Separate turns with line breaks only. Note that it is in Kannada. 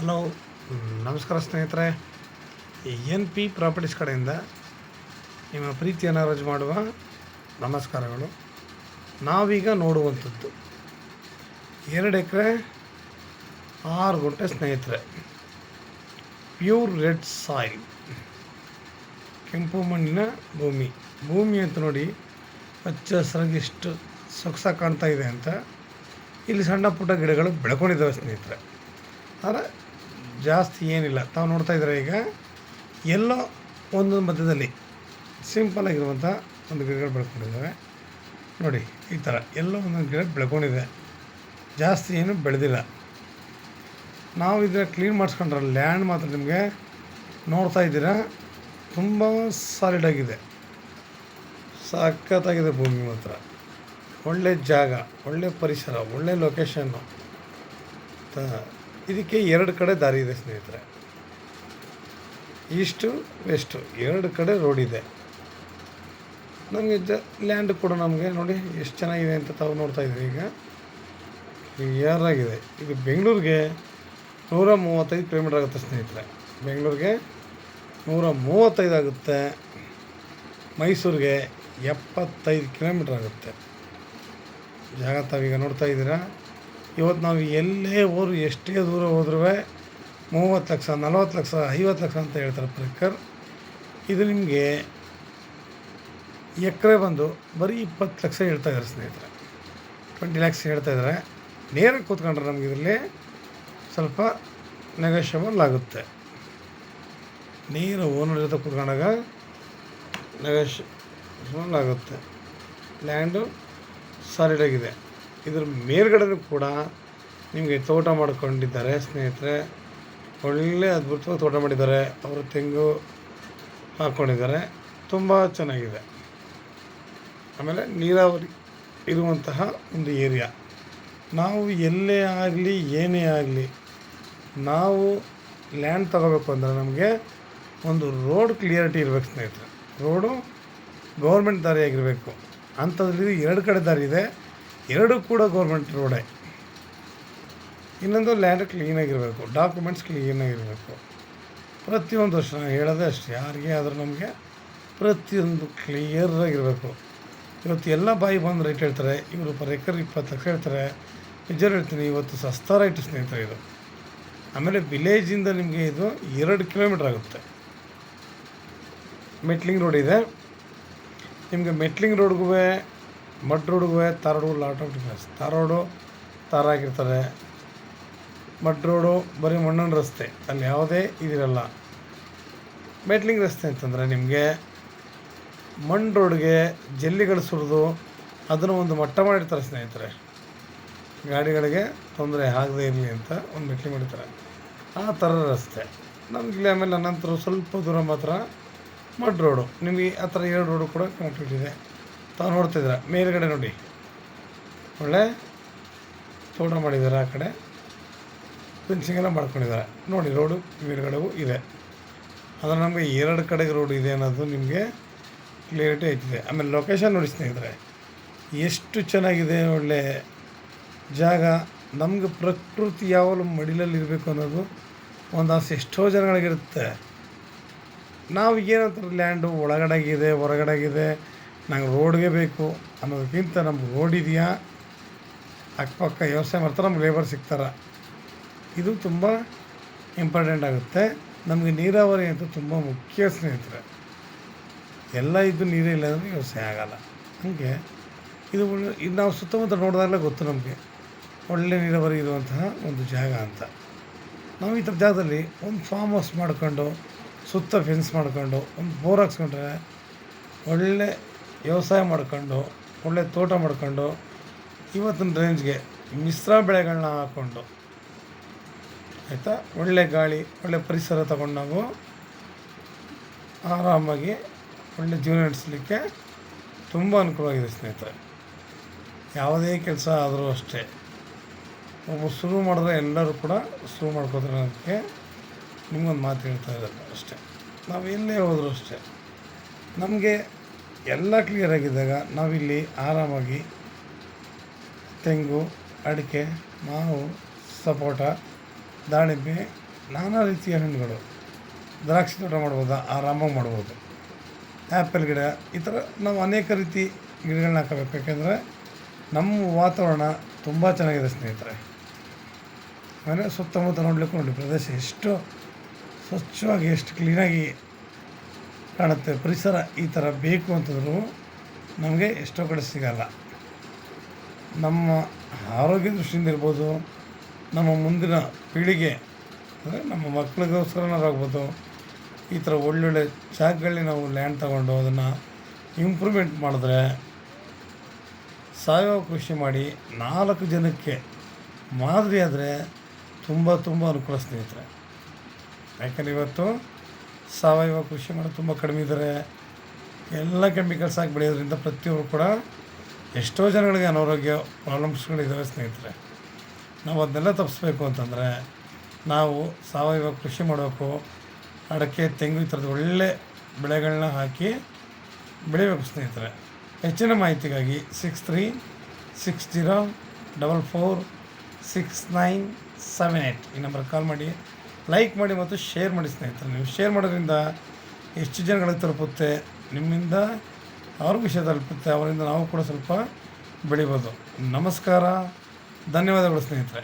ಹಲೋ, ನಮಸ್ಕಾರ ಸ್ನೇಹಿತರೆ. ಎನ್ ಪಿ ಪ್ರಾಪರ್ಟೀಸ್ ಕಡೆಯಿಂದ ನಿಮ್ಮ ಪ್ರೀತಿಯನ್ನು ರೋಜು ಮಾಡುವ ನಮಸ್ಕಾರಗಳು. ನಾವೀಗ ನೋಡುವಂಥದ್ದು 2 ಎಕರೆ 6 ಗುಂಟೆ ಸ್ನೇಹಿತರೆ. ಪ್ಯೂರ್ ರೆಡ್ ಸಾಯಿಲ್, ಕೆಂಪು ಮಣ್ಣಿನ ಭೂಮಿ ಅಂತ ನೋಡಿ ಹಚ್ಚ ಹಸಿರಾಗಿ ಎಷ್ಟು ಸೊಗಸಾಗಿ ಕಾಣ್ತಾ ಇದೆ ಅಂತ. ಇಲ್ಲಿ ಸಣ್ಣ ಪುಟ್ಟ ಗಿಡಗಳು ಬೆಳ್ಕೊಂಡಿದ್ದಾವೆ ಸ್ನೇಹಿತರೆ. ಆದರೆ ಜಾಸ್ತಿ ಏನಿಲ್ಲ. ತಾವು ನೋಡ್ತಾ ಇದ್ದಾರೆ ಈಗ ಎಲ್ಲೋ ಒಂದು ಮಧ್ಯದಲ್ಲಿ ಸಿಂಪಲ್ಲಾಗಿರುವಂಥ ಒಂದು ಗಿಡಗಳು ಬೆಳ್ಕೊಂಡಿದ್ದಾವೆ ನೋಡಿ. ಈ ಥರ ಎಲ್ಲೋ ಒಂದೊಂದು ಗಿಡ ಬೆಳ್ಕೊಂಡಿದೆ, ಜಾಸ್ತಿ ಏನು ಬೆಳೆದಿಲ್ಲ. ನಾವು ಇದನ್ನ ಕ್ಲೀನ್ ಮಾಡಿಸ್ಕೊಂಡ್ರೆ ಲ್ಯಾಂಡ್ ಮಾತ್ರ ನಿಮಗೆ ನೋಡ್ತಾ ಇದ್ದೀರಾ ತುಂಬ ಸಾಲಿಡಾಗಿದೆ, ಸಖತ್ತಾಗಿದೆ ಭೂಮಿ ಮಾತ್ರ. ಒಳ್ಳೆ ಜಾಗ, ಒಳ್ಳೆ ಪರಿಸರ, ಒಳ್ಳೆ ಲೊಕೇಶನ್ನು. ಇದಕ್ಕೆ 2 ಕಡೆ ದಾರಿ ಇದೆ ಸ್ನೇಹಿತರೆ. ಈಸ್ಟು ವೆಸ್ಟು 2 ಕಡೆ ರೋಡ್ ಇದೆ. ನಮಗೆ ಲ್ಯಾಂಡ್ ಕೂಡ ನಮಗೆ ನೋಡಿ ಎಷ್ಟು ಚೆನ್ನಾಗಿದೆ ಅಂತ ತಾವು ನೋಡ್ತಾ ಇದ್ದೀವಿ. ಈಗ ಕ್ಲಿಯರ್ ಆಗಿದೆ. ಇದು ಬೆಂಗಳೂರಿಗೆ 135 ಕಿಲೋಮೀಟ್ರ್ ಆಗುತ್ತೆ ಸ್ನೇಹಿತರೆ. ಬೆಂಗಳೂರಿಗೆ 135 ಆಗುತ್ತೆ, ಮೈಸೂರಿಗೆ 75 ಕಿಲೋಮೀಟ್ರ್ ಆಗುತ್ತೆ. ಜಾಗ ತಾವೀಗ ನೋಡ್ತಾ ಇದ್ದೀರಾ. ಇವತ್ತು ನಾವು ಎಲ್ಲೇ ಹೋದ್ರು, ಎಷ್ಟೇ ದೂರ ಹೋದ್ರೂ 30 ಲಕ್ಷ, 40 ಲಕ್ಷ, 50 ಲಕ್ಷ ಅಂತ ಹೇಳ್ತಾರೆ ಪರ್ ಎಕರ್. ಇದು ನಿಮಗೆ ಎಕರೆ ಬಂದು ಬರೀ 20 ಲಕ್ಷ ಹೇಳ್ತಾಯಿದ್ದಾರೆ ಸ್ನೇಹಿತರೆ. 20 ಲ್ಯಾಕ್ಸ್ ಹೇಳ್ತಾಯಿದ್ದಾರೆ. ನೇರ ಕೂತ್ಕೊಂಡ್ರೆ ನಮಗೆ ಇದರಲ್ಲಿ ಸ್ವಲ್ಪ ನೆಗೋಷಿಯಬಲ್ ಆಗುತ್ತೆ. ನೇರ ಓನರ್ ಜೊತೆ ಕೂತ್ಕೊಂಡಾಗ ನೆಗೋಷಿಯಬಲ್ ಆಗುತ್ತೆ. ಲ್ಯಾಂಡು ಸಾಲಿಡಾಗಿದೆ. ಇದ್ರ ಮೇಲ್ಗಡೆನೂ ಕೂಡ ನಿಮಗೆ ತೋಟ ಮಾಡ್ಕೊಂಡಿದ್ದಾರೆ ಸ್ನೇಹಿತರೆ. ಒಳ್ಳೆ ಅದ್ಭುತವಾಗಿ ತೋಟ ಮಾಡಿದ್ದಾರೆ. ಅವರು ತೆಂಗು ಹಾಕ್ಕೊಂಡಿದ್ದಾರೆ, ತುಂಬ ಚೆನ್ನಾಗಿದೆ. ಆಮೇಲೆ ನೀರಾವರಿ ಇರುವಂತಹ ಒಂದು ಏರಿಯಾ. ನಾವು ಎಲ್ಲೇ ಆಗಲಿ ಏನೇ ಆಗಲಿ ನಾವು ಲ್ಯಾಂಡ್ ತಗೋಬೇಕು ಅಂದರೆ ನಮಗೆ ಒಂದು ರೋಡ್ ಕ್ಲಿಯರಿಟಿ ಇರಬೇಕು ಸ್ನೇಹಿತರೆ. ರೋಡು ಗೌರ್ಮೆಂಟ್ ದಾರಿಯಾಗಿರಬೇಕು. ಅಂಥದ್ರಲ್ಲಿ 2 ಕಡೆ ದಾರಿ ಇದೆ, 2 ಕೂಡ ಗೌರ್ಮೆಂಟ್ ರೋಡೇ. ಇನ್ನೊಂದು ಲ್ಯಾಂಡ್ ಕ್ಲೀನಾಗಿರಬೇಕು, ಡಾಕ್ಯುಮೆಂಟ್ಸ್ ಕ್ಲೀನಾಗಿರಬೇಕು. ಪ್ರತಿಯೊಂದು ವರ್ಷ ನಾನು ಹೇಳೋದೇ ಅಷ್ಟೇ, ಯಾರಿಗೆ ಆದರೂ ನಮಗೆ ಪ್ರತಿಯೊಂದು ಕ್ಲಿಯರಾಗಿರಬೇಕು. ಇವತ್ತು ಎಲ್ಲ ಬಾಯಿ ಬಂದು ರೇಟ್ ಹೇಳ್ತಾರೆ. ಇವರು ಪರ್ ಎಕರ್ 20 ಲಕ್ಷ ಹೇಳ್ತಾರೆ. ನಿಜ ಹೇಳ್ತೀನಿ, ಇವತ್ತು ಸಸ್ತಾ ರೈಟ್ ಸ್ನೇಹಿತರೆ ಇದು. ಆಮೇಲೆ ವಿಲೇಜಿಂದ ನಿಮಗೆ ಇದು 2 ಕಿಲೋಮೀಟ್ರ್ ಆಗುತ್ತೆ. ಮೆಟ್ಲಿಂಗ್ ರೋಡ್ ಇದೆ ನಿಮಗೆ. ಮೆಟ್ಲಿಂಗ್ ರೋಡ್ಗೂ ಮಡ್ ರೋಡ್ಗೂ tar road lot of difference. Tar road ತಾರಾಗಿರ್ತಾರೆ, ಮಡ್ ರೋಡು ಬರೀ ಮಣ್ಣಿನ ರಸ್ತೆ, ಅಲ್ಲಿ ಯಾವುದೇ ಇದಿರಲ್ಲ. ಮೆಟ್ಲಿಂಗ್ ರಸ್ತೆ ಅಂತಂದರೆ ನಿಮಗೆ ಮಣ್ಣು ರೋಡ್ಗೆ ಜಲ್ಲಿಗಳು ಸುರಿದು ಅದನ್ನು ಒಂದು ಮಟ್ಟ ಮಾಡಿರ್ತಾರೆ ಸ್ನೇಹಿತರೆ. ಗಾಡಿಗಳಿಗೆ ತೊಂದರೆ ಆಗದೇ ಇರಲಿ ಅಂತ ಒಂದು ಮೆಟ್ಲಿಂಗ್ ಮಾಡಿರ್ತಾರೆ. ಆ ಥರ ರಸ್ತೆ ನಮಗೆ. ಆಮೇಲೆ ಅನಂತರ ಸ್ವಲ್ಪ ದೂರ ಮಾತ್ರ ಮಡ್ ರೋಡು. ನಿಮಗೆ ಆ ಥರ 2 ರೋಡು ಕೂಡ ಕನೆಕ್ಟಿವಿಟಿ ಇದೆ. ತಾವು ನೋಡ್ತಿದ್ದೀರ ಮೇಲ್ಗಡೆ ನೋಡಿ ಒಳ್ಳೆ ತೋಟ ಮಾಡಿದ್ದಾರೆ. ಆ ಕಡೆ ಫೆನ್ಸಿಂಗೆಲ್ಲ ಮಾಡ್ಕೊಂಡಿದ್ದಾರೆ ನೋಡಿ. ರೋಡು ಮೇಲ್ಗಡೆಗೂ ಇದೆ. ಆದರೆ ನಮಗೆ 2 ಕಡೆಗೆ ರೋಡ್ ಇದೆ ಅನ್ನೋದು ನಿಮಗೆ ಕ್ಲಿಯರಿಟಿ ಆಯ್ತಿದೆ. ಆಮೇಲೆ ಲೊಕೇಶನ್ ನೋಡಿ ಸ್ನೇಹಿತರೆ, ಎಷ್ಟು ಚೆನ್ನಾಗಿದೆ. ಒಳ್ಳೆ ಜಾಗ. ನಮಗೆ ಪ್ರಕೃತಿ ಯಾವಾಗಲೂ ಮಡಿಲಲ್ಲಿ ಇರಬೇಕು ಅನ್ನೋದು ಒಂದು ಆಸೆ ಎಷ್ಟೋ ಜನಗಳಿಗಿರುತ್ತೆ. ನಾವು ಏನಂತಾರೆ ಲ್ಯಾಂಡು ಒಳಗಡೆಗಿದೆ ಹೊರಗಡೆಗಿದೆ, ನಂಗೆ ರೋಡ್ಗೆ ಬೇಕು ಅನ್ನೋದಕ್ಕಿಂತ ನಮ್ಗೆ ರೋಡ್ ಇದೆಯಾ, ಅಕ್ಕಪಕ್ಕ ವ್ಯವಸಾಯ ಮಾಡ್ತಾರೆ, ನಮ್ಗೆ ಲೇಬರ್ ಸಿಗ್ತಾರೆ. ಇದು ತುಂಬ ಇಂಪಾರ್ಟೆಂಟ್ ಆಗುತ್ತೆ. ನಮಗೆ ನೀರಾವರಿ ಅಂತೂ ತುಂಬ ಮುಖ್ಯ ಸ್ನೇಹಿತರೆ. ಎಲ್ಲ ಇದ್ದು ನೀರೇ ಇಲ್ಲ ಅಂದರೆ ವ್ಯವಸಾಯ ಆಗೋಲ್ಲ. ಹಾಗೆ ಇದು ನಾವು ಸುತ್ತಮುತ್ತ ನೋಡಿದಾಗಲೇ ಗೊತ್ತು ನಮಗೆ ಒಳ್ಳೆ ನೀರಾವರಿ ಇರುವಂತಹ ಒಂದು ಜಾಗ ಅಂತ. ನಾವು ಈ ಥರ ಜಾಗದಲ್ಲಿ ಒಂದು ಫಾರ್ಮ್ ಹೌಸ್ ಮಾಡ್ಕೊಂಡು ಸುತ್ತ ಫೆನ್ಸ್ ಮಾಡ್ಕೊಂಡು ಒಂದು ಬೋರ್ ಹಾಕ್ಸ್ಕೊಂಡ್ರೆ ಒಳ್ಳೆ ವ್ಯವಸಾಯ ಮಾಡ್ಕೊಂಡು ಒಳ್ಳೆ ತೋಟ ಮಾಡ್ಕೊಂಡು ಇವತ್ತಿನ ರೇಂಜ್ಗೆ ಮಿಶ್ರ ಬೆಳೆಗಳನ್ನ ಹಾಕ್ಕೊಂಡು ಆಯಿತಾ, ಒಳ್ಳೆ ಗಾಳಿ ಒಳ್ಳೆ ಪರಿಸರ ತಗೊಂಡು ನಾವು ಆರಾಮಾಗಿ ಒಳ್ಳೆ ಜೀವನ ನಡೆಸಲಿಕ್ಕೆ ತುಂಬ ಅನುಕೂಲವಾಗಿದೆ ಸ್ನೇಹಿತರೆ. ಯಾವುದೇ ಕೆಲಸ ಆದರೂ ಅಷ್ಟೇ, ಒಬ್ಬ ಶುರು ಮಾಡಿದ್ರೆ ಎಲ್ಲರೂ ಕೂಡ ಶುರು ಮಾಡ್ಕೋತಾರೆ. ಅದಕ್ಕೆ ನಿಮಗೊಂದು ಮಾತು ಹೇಳ್ತಾ ಇರೋದು ಅಷ್ಟೇ. ನಾವು ಎಲ್ಲೇ ಹೋದರೂ ಅಷ್ಟೇ ನಮಗೆ ಎಲ್ಲ ಕ್ಲಿಯರ್ ಆಗಿದ್ದಾಗ ನಾವಿಲ್ಲಿ ಆರಾಮಾಗಿ ತೆಂಗು, ಅಡಿಕೆ, ಮಾವು, ಸಪೋಟ, ದಾಳಿಂಬೆ, ನಾನಾ ರೀತಿಯ ಹಣ್ಣುಗಳು, ದ್ರಾಕ್ಷಿ ತೋಟ ಮಾಡ್ಬೋದು, ಆರಾಮಾಗಿ ಮಾಡ್ಬೋದು. ಆ್ಯಪಲ್ ಗಿಡ, ಈ ಥರ ನಾವು ಅನೇಕ ರೀತಿ ಗಿಡಗಳನ್ನ ಹಾಕಬೇಕು. ಯಾಕೆಂದರೆ ನಮ್ಮ ವಾತಾವರಣ ತುಂಬ ಚೆನ್ನಾಗಿದೆ ಸ್ನೇಹಿತರೆ. ಮನೆ ಸುತ್ತಮುತ್ತ ನೋಡಲಿಕ್ಕೂ ನೋಡಿ, ಪ್ರದೇಶ ಎಷ್ಟು ಸ್ವಚ್ಛವಾಗಿ ಎಷ್ಟು ಕ್ಲೀನಾಗಿ ಕಾಣುತ್ತೆ. ಪರಿಸರ ಈ ಥರ ಬೇಕು ಅಂತಂದರೂ ನಮಗೆ ಎಷ್ಟೋ ಕಡೆ ಸಿಗಲ್ಲ. ನಮ್ಮ ಆರೋಗ್ಯ ದೃಷ್ಟಿಯಿಂದ ಇರ್ಬೋದು, ನಮ್ಮ ಮುಂದಿನ ಪೀಳಿಗೆ ಅಂದರೆ ನಮ್ಮ ಮಕ್ಕಳಿಗೋಸ್ಕರನಾರು ಆಗ್ಬೋದು, ಈ ಥರ ಒಳ್ಳೊಳ್ಳೆ ಜಾಗಗಳಲ್ಲಿ ನಾವು ಲ್ಯಾಂಡ್ ತಗೊಂಡು ಅದನ್ನು ಇಂಪ್ರೂವ್ಮೆಂಟ್ ಮಾಡಿದ್ರೆ, ಸಾವಯವ ಕೃಷಿ ಮಾಡಿ 4 ಜನಕ್ಕೆ ಮಾದರಿ ಆದರೆ ತುಂಬ ಅನುಕೂಲ ಸ್ನೇಹಿತರೆ. ಯಾಕಂದರೆ ಇವತ್ತು ಸಾವಯವ ಕೃಷಿ ಮಾಡೋದು ತುಂಬ ಕಡಿಮೆ ಇದ್ದಾರೆ. ಎಲ್ಲ ಕೆಮಿಕಲ್ಸ್ ಹಾಕಿ ಬೆಳೆಯೋದ್ರಿಂದ ಪ್ರತಿಯೊಬ್ಬರು ಕೂಡ ಎಷ್ಟೋ ಜನಗಳಿಗೆ ಅನಾರೋಗ್ಯ ಪ್ರಾಬ್ಲಮ್ಸ್ಗಳಿದ್ದಾವೆ ಸ್ನೇಹಿತರೆ. ನಾವು ಅದನ್ನೆಲ್ಲ ತಪ್ಪಿಸ್ಬೇಕು ಅಂತಂದರೆ ನಾವು ಸಾವಯವ ಕೃಷಿ ಮಾಡಬೇಕು. ಅಡಿಕೆ, ತೆಂಗು ಈ ಥರದ ಒಳ್ಳೆ ಬೆಳೆಗಳನ್ನ ಹಾಕಿ ಬೆಳಿಬೇಕು ಸ್ನೇಹಿತರೆ. ಹೆಚ್ಚಿನ ಮಾಹಿತಿಗಾಗಿ 6360446978 ಈ ನಂಬರ್ಗೆ ಕಾಲ್ ಮಾಡಿ, ಲೈಕ್ ಮಾಡಿ ಮತ್ತು ಶೇರ್ ಮಾಡಿ ಸ್ನೇಹಿತರೆ. ನೀವು ಶೇರ್ ಮಾಡೋದ್ರಿಂದ ಎಷ್ಟು ಜನಗಳಿಗೆ ತಲುಪುತ್ತೆ, ನಿಮ್ಮಿಂದ ಅವ್ರ ವಿಷಯ ತಲುಪುತ್ತೆ, ಅವರಿಂದ ನಾವು ಕೂಡ ಸ್ವಲ್ಪ ಬೆಳಿಬೋದು. ನಮಸ್ಕಾರ, ಧನ್ಯವಾದಗಳು ಸ್ನೇಹಿತರೆ.